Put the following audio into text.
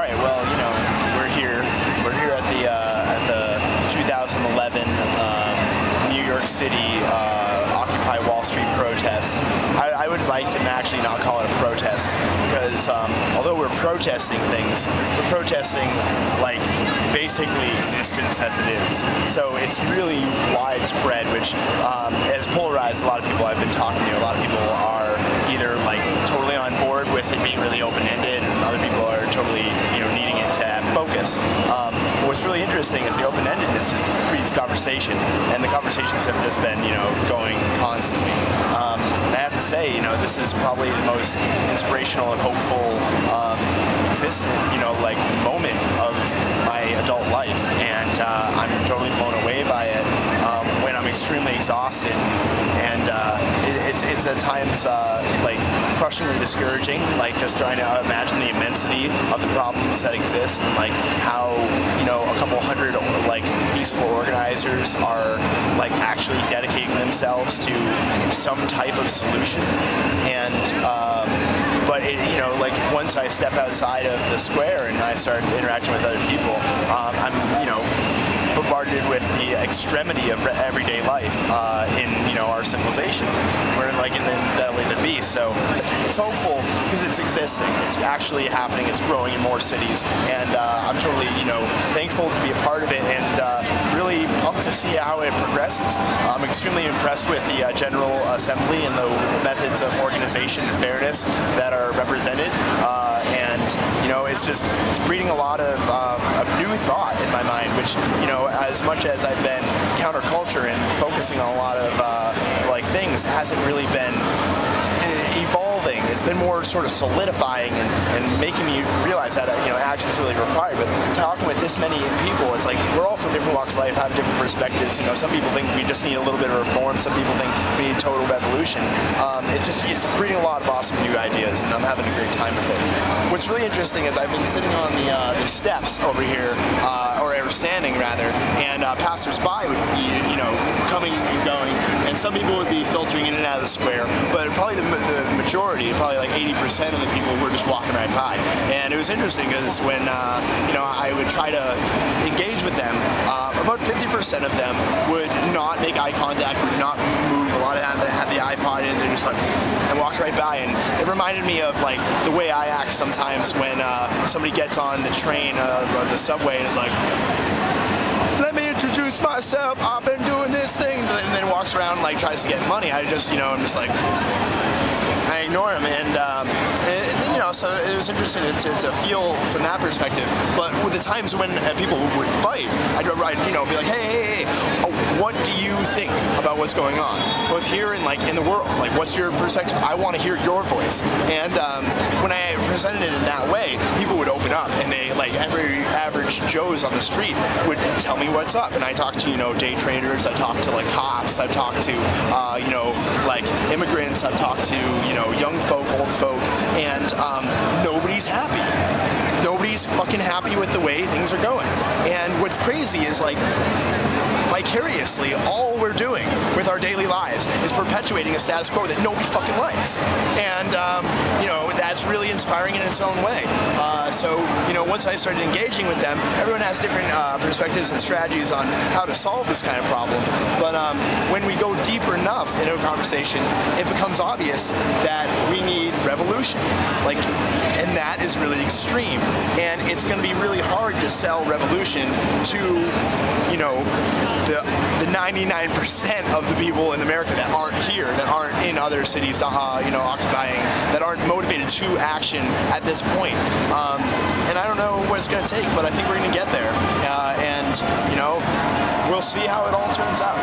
right, well, we're here. We're here at the 2011 New York City Occupy Wall Street protest. I would like to actually not call it a protest because although we're protesting things, we're protesting like basically existence as it is. So it's really widespread, which has polarized a lot of people I've been talking to. A lot of people are either like totally on board with it being really open-ended, and other people are totally needing it to have focus. What's really interesting is the open-endedness just breeds conversation, and the conversations have just been going constantly. I have to say, this is probably the most inspirational and hopeful existent like moment of my adult life, and I'm totally blown away by it when I'm extremely exhausted, and it's at times like crushingly discouraging, like just trying to imagine the immensity of the problems that exist, and like how a couple hundred like peaceful organizers are like actually dedicating themselves to some type of solution. And but like once I step outside of the square and I start interacting with other people, I'm bombarded with the extremity of everyday life in our civilization. We're like in the belly of the beast. So it's hopeful because it's existing. It's actually happening. It's growing in more cities, and I'm totally thankful to be a part of it, and really pumped to see how it progresses. I'm extremely impressed with the General Assembly and the methods of organization and fairness that are represented, and it's breeding a lot of new thought in my mind, which as much as I've been counterculture and focusing on a lot of like things, hasn't really been evolving. It's been more sort of solidifying and making me realize that action is really required. But talking with this many people, it's like we're all from different walks of life, have different perspectives. Some people think we just need a little bit of reform. Some people think we need total revolution. It's breeding a lot of awesome new ideas, and I'm having a great time with it. What's really interesting is I've been sitting on the steps over here, or standing rather, and passers-by would be coming and going, and some people would be filtering in and out of the square, but probably the majority, probably like 80% of the people were just walking right by. And it was interesting because when I would try to engage with them, about 50% of them would not make eye contact, would not move. A lot of them had the iPod in, they just like and walked right by, and it reminded me of like the way I act sometimes when somebody gets on the train or the subway and is like, "Let me introduce myself, I've been doing this thing," and then walks around like tries to get money. I just I'm just like, I ignore him, and so it was interesting to feel from that perspective. But with the times when people would bite, I'd be like, hey, what do you think about what's going on, both here and like in the world? Like, what's your perspective? I want to hear your voice. And when I presented it in that way, people would open up, and they like every average Joes on the street would tell me what's up. And I talked to day traders, I talked to like cops, I've talked to like immigrants, I've talked to young folk, old folk, and nobody's happy. Nobody's fucking happy with the way things are going. And what's crazy is like vicariously all we're doing with our daily lives is perpetuating a status quo that nobody fucking likes. And that's really inspiring in its own way. So once I started engaging with them, everyone has different perspectives and strategies on how to solve this kind of problem. But when we go deeper enough into a conversation, it becomes obvious that we need revolution. And that is really extreme. And it's going to be really hard to sell revolution to the 99% of the people in America that aren't here, that aren't in other cities, occupying, that aren't motivated to action at this point. And I don't know what it's going to take, but I think we're going to get there. And we'll see how it all turns out.